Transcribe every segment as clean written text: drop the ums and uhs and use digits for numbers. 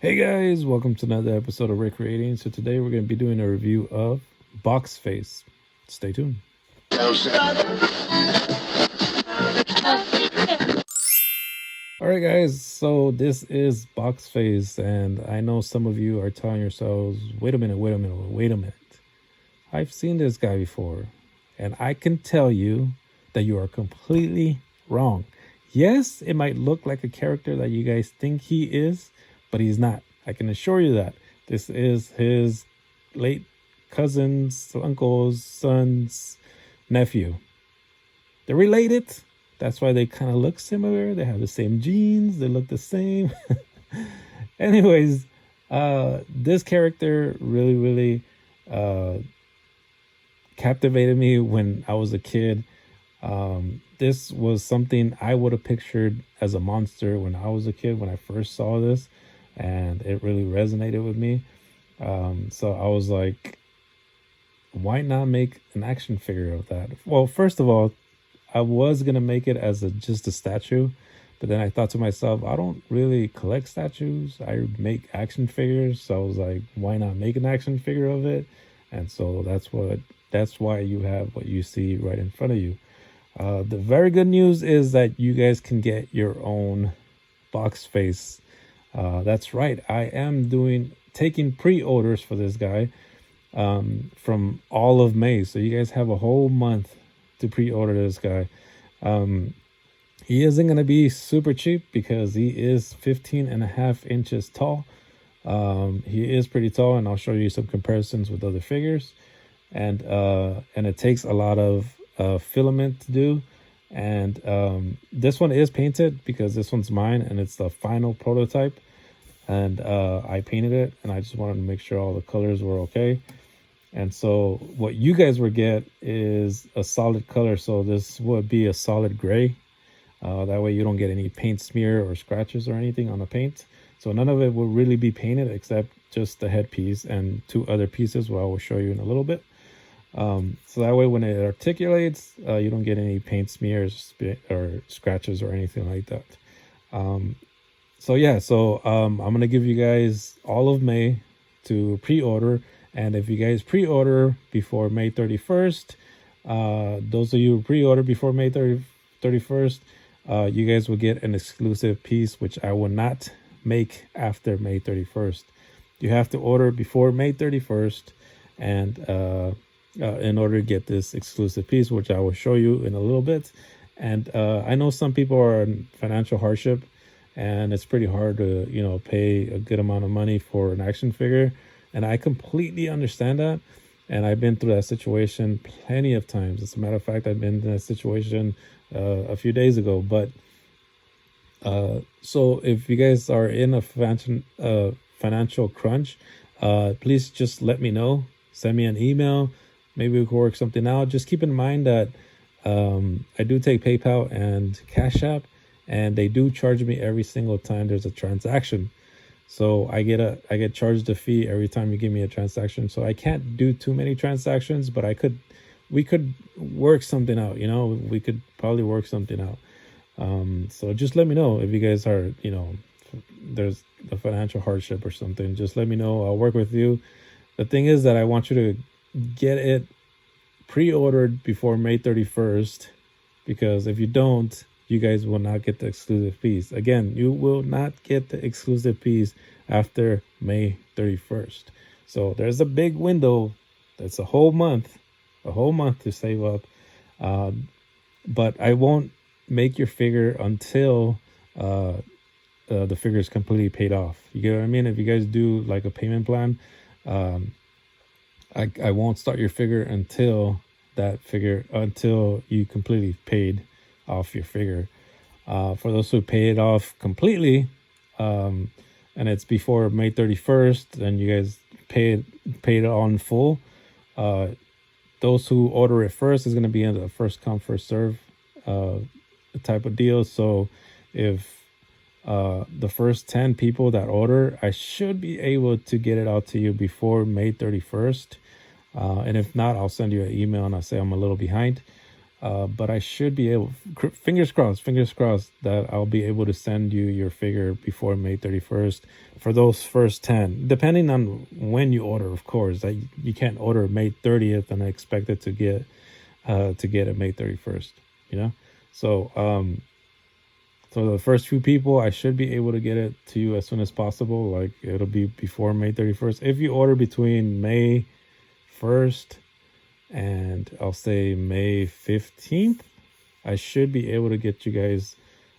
Hey guys, welcome to another episode of Recreating. So today we're going to be doing a review of Boxface. Stay tuned. Alright guys, so this is Boxface, and I know some of you are telling yourselves, wait a minute. I've seen this guy before, and I can tell you that you are completely wrong. Yes, it might look like a character that you guys think he is, but he's not. I can assure you that. This is his late cousin's, uncle's, son's nephew. They're related. That's why they kind of look similar. They have the same genes. They look the same. Anyways, this character really captivated me when I was a kid. This was something I would have pictured as a monster when I was a kid, when I first saw this, and it really resonated with me. So I was like, why not make an action figure of that? Well, first of all, I was gonna make it as just a statue, but then I thought to myself, I don't really collect statues. I make action figures, so I was like, why not make an action figure of it? And so that's why you have what you see right in front of you. The very good news is that you guys can get your own Boxface. That's right. I am taking pre-orders for this guy from all of May. So you guys have a whole month to pre-order this guy. He isn't going to be super cheap because he is 15.5 inches tall. He is pretty tall, and I'll show you some comparisons with other figures. And it takes a lot of filament to do. And this one is painted because this one's mine and it's the final prototype. And I painted it, and I just wanted to make sure all the colors were okay. And so what you guys would get is a solid color. So this would be a solid gray. That way you don't get any paint smear or scratches or anything on the paint. So none of it will really be painted except just the headpiece and two other pieces, what I will show you in a little bit. So that way when it articulates, you don't get any paint smears or scratches or anything like that. So I'm going to give you guys all of May to pre-order. And if you guys pre-order before May 31st, those of you who pre-order before May 31st, you guys will get an exclusive piece, which I will not make after May 31st. You have to order before May 31st and in order to get this exclusive piece, which I will show you in a little bit. And I know some people are in financial hardship, and it's pretty hard to, pay a good amount of money for an action figure. And I completely understand that. And I've been through that situation plenty of times. As a matter of fact, I've been in that situation a few days ago. But so if you guys are in a financial crunch, please just let me know. Send me an email. Maybe we can work something out. Just keep in mind that I do take PayPal and Cash App, and they do charge me every single time there's a transaction. So I get charged a fee every time you give me a transaction. So I can't do too many transactions, but we could work something out. We could probably work something out. So just let me know if you guys are, there's a financial hardship or something. Just let me know. I'll work with you. The thing is that I want you to get it pre-ordered before May 31st, because if you don't, you guys will not get the exclusive piece. Again, you will not get the exclusive piece after May 31st. So there's a big window. That's a whole month to save up. But I won't make your figure until the figure is completely paid off. You get what I mean? If you guys do like a payment plan, I won't start your figure until you completely paid off your figure. For those who pay it off completely, and it's before May 31st, and you guys paid it on full, those who order it first is going to be in the first come first serve type of deal. So if the first 10 people that order, I should be able to get it out to you before May 31st. And if not, I'll send you an email and I'll say I'm a little behind. But I should be able, fingers crossed that I'll be able to send you your figure before May 31st for those first 10, depending on when you order, of course. You can't order May 30th and expect it to get it May 31st, you know? So, so the first few people, I should be able to get it to you as soon as possible. Like it'll be before May 31st. If you order between May 1st and I'll say May 15th, I should be able to get you guys,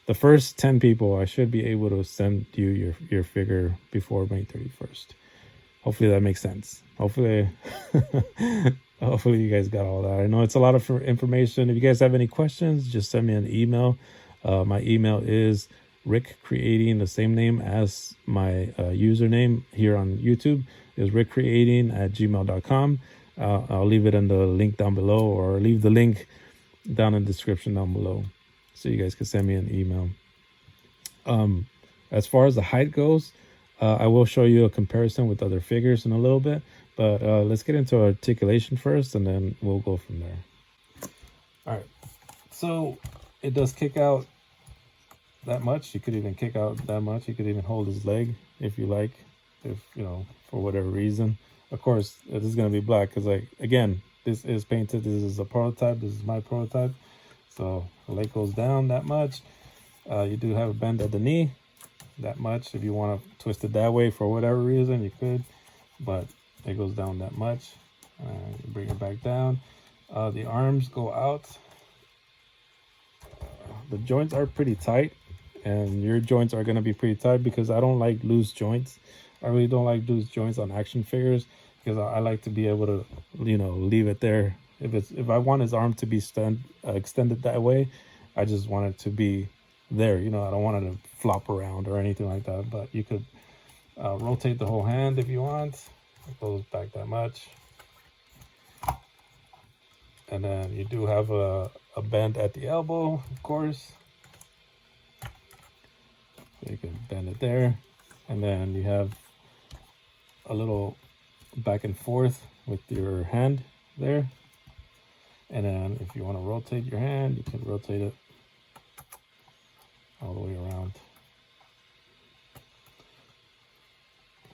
the first 10 people, I should be able to send you your figure before May 31st. Hopefully that makes sense. Hopefully, hopefully you guys got all that. I know it's a lot of information. If you guys have any questions, just send me an email. My email is rickcreating, the same name as my username here on YouTube is rickcreating@gmail.com. I'll leave it in the link down below, or leave the link down in the description down below, so you guys can send me an email. As far as the height goes, I will show you a comparison with other figures in a little bit, but let's get into articulation first, and then we'll go from there. All right, so it does kick out that much. You could even kick out that much. You could even hold his leg if you like, if you know, for whatever reason. Of course, this is going to be black because, like, again, this is painted. This is a prototype. This is my prototype. So the leg goes down that much. You do have a bend at the knee that much. If you want to twist it that way for whatever reason, you could. But it goes down that much. You bring it back down. The arms go out. The joints are pretty tight. And your joints are going to be pretty tight because I don't like loose joints. I really don't like loose joints on action figures because I like to be able to, you know, leave it there. If I want his arm to be extended that way, I just want it to be there. You know, I don't want it to flop around or anything like that. But you could rotate the whole hand if you want. It goes back that much. And then you do have a bend at the elbow, of course. So you can bend it there. And then you have a little back and forth with your hand there. And then if you want to rotate your hand, you can rotate it all the way around.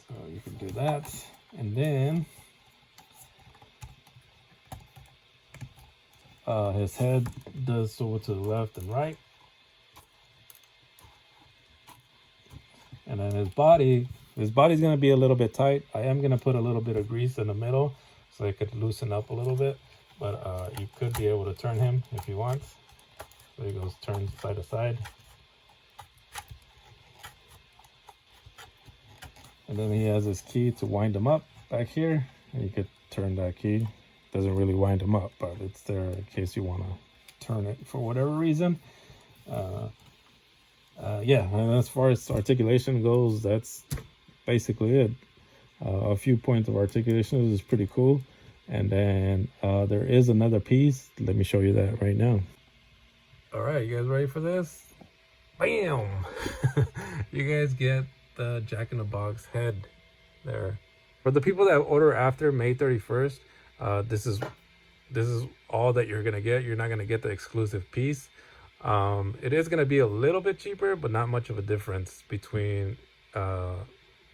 So you can do that. And then his head does swivel to the left and right. And then his body's going to be a little bit tight. I am going to put a little bit of grease in the middle so it could loosen up a little bit. But you could be able to turn him if you want. So he goes turn side to side. And then he has his key to wind him up back here. And you could turn that key. Doesn't really wind him up, but it's there in case you want to turn it for whatever reason. Yeah, and as far as articulation goes, that's basically it. A few points of articulation is pretty cool. And then there is another piece. Let me show you that right now. All right, you guys ready for this? Bam! You guys get the Jack in the Box head there. For the people that order after May 31st, this is all that you're gonna get. You're not gonna get the exclusive piece. It is going to be a little bit cheaper, but not much of a difference between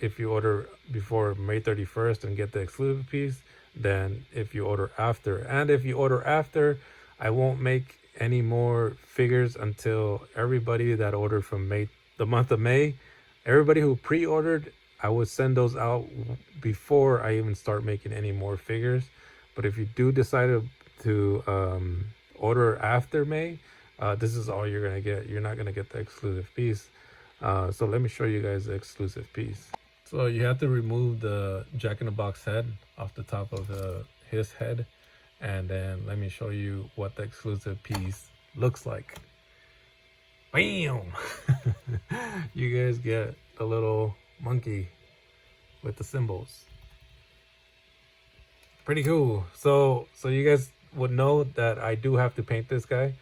if you order before May 31st and get the exclusive piece than if you order after. And if you order after, I won't make any more figures until everybody that ordered from the month of May, everybody who pre-ordered, I would send those out before I even start making any more figures. But if you do decide to order after May, this is all you're gonna get. You're not gonna get the exclusive piece. So let me show you guys the exclusive piece. So you have to remove the Jack in the Box head off the top of his head, and then let me show you what the exclusive piece looks like. Bam! You guys get the little monkey with the symbols. Pretty cool. So you guys would know that I do have to paint this guy.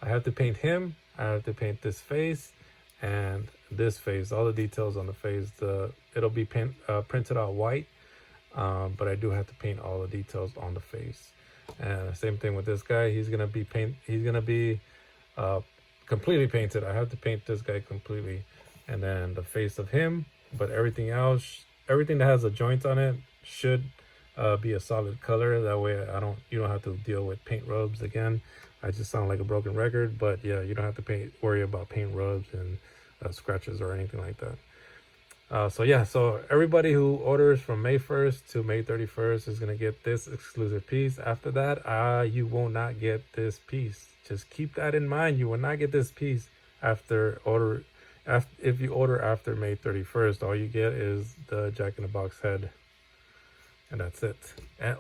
I have to paint him, I have to paint this face and this face, all the details on the face. It'll be printed out white, but I do have to paint all the details on the face. And same thing with this guy. He's gonna be completely painted. I have to paint this guy completely, and then the face of him. But everything else, everything that has a joint on it, should be a solid color. That way, you don't have to deal with paint rubs again. I just sound like a broken record, but yeah, you don't have to worry about paint rubs and scratches or anything like that. So yeah, so everybody who orders from May 1st to May 31st is going to get this exclusive piece. After that, you will not get this piece. Just keep that in mind. You will not get this piece if you order after May 31st. All you get is the Jack-in-the-Box head, and that's it. And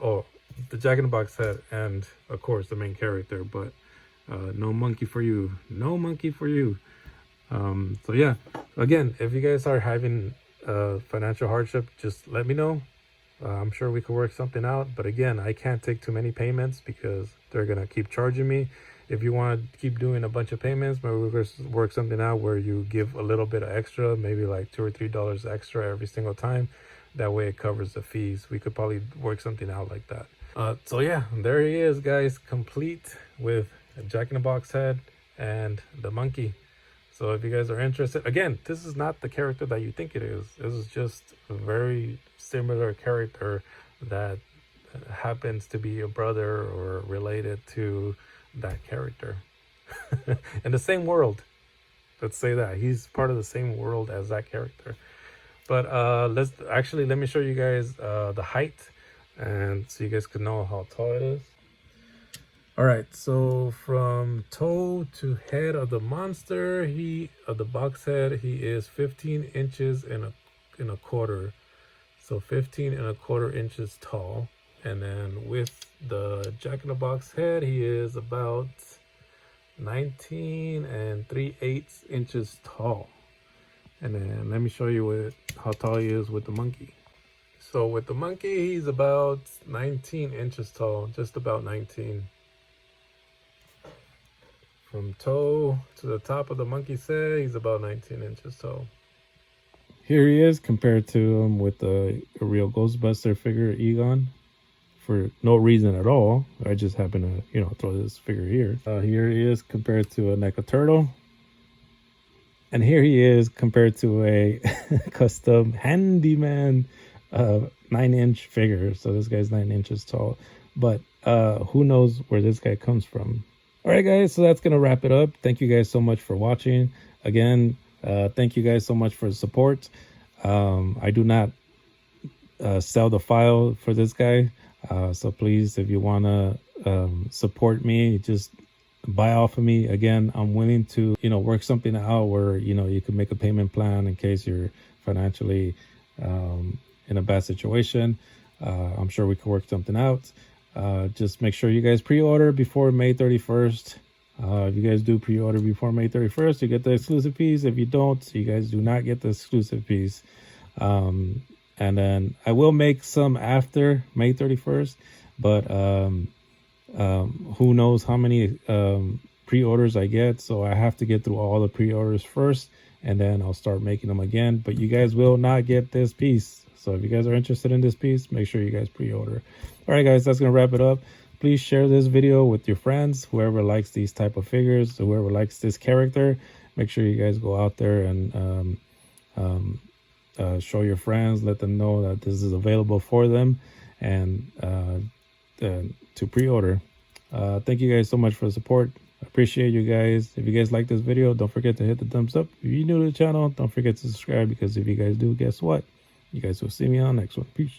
the Jack-in-the-Box head, and of course the main character, but no monkey for you. No monkey for you. So yeah, again, if you guys are having financial hardship, just let me know. I'm sure we could work something out, but again, I can't take too many payments because they're gonna keep charging me. If you want to keep doing a bunch of payments, maybe we'll work something out where you give a little bit of extra, maybe like $2 or $3 extra every single time. That way it covers the fees. We could probably work something out like that. So yeah, there he is, guys, complete with a Jack-in-the-Box head and the monkey. So if you guys are interested, again, this is not the character that you think it is. This is just a very similar character that happens to be a brother or related to that character. In the same world. Let's say that. He's part of the same world as that character. But let me show you guys the height, and so you guys can know how tall it is. All right, so from toe to head of the monster, of the box head, he is 15 inches and a quarter. So 15 1/4 inches tall. And then with the Jack-in-the-Box head, he is about 19 3/8 inches tall. And then let me show you how tall he is with the monkey. So with the monkey, he's about 19 inches tall, just about 19. From toe to the top of the monkey's head, he's about 19 inches tall. Here he is compared to him with a real Ghostbuster figure, Egon, for no reason at all. I just happen to, throw this figure here. Here he is compared to a NECA turtle. And here he is compared to a custom handyman 9-inch figure. So this guy's 9 inches tall. But who knows where this guy comes from. All right, guys, so that's going to wrap it up. Thank you guys so much for watching. Again, thank you guys so much for the support. I do not sell the file for this guy. So please, if you want to support me, just buy off of me. Again, I'm willing to, work something out where, you can make a payment plan in case you're financially in a bad situation. I'm sure we could work something out. Just make sure you guys pre-order before May 31st. If you guys do pre-order before May 31st, you get the exclusive piece. If you don't, you guys do not get the exclusive piece. And then I will make some after May 31st, but who knows how many pre-orders I get. So I have to get through all the pre-orders first, and then I'll start making them again. But you guys will not get this piece. So if you guys are interested in this piece, make sure you guys pre-order. All right, guys, that's going to wrap it up. Please share this video with your friends, whoever likes these type of figures, whoever likes this character. Make sure you guys go out there and show your friends, let them know that this is available for them, and to pre-order. Thank you guys so much for the support. I appreciate you guys. If you guys like this video, don't forget to hit the thumbs up. If you're new to the channel, don't forget to subscribe, because if you guys do, guess what? You guys will see me on the next one. Peace.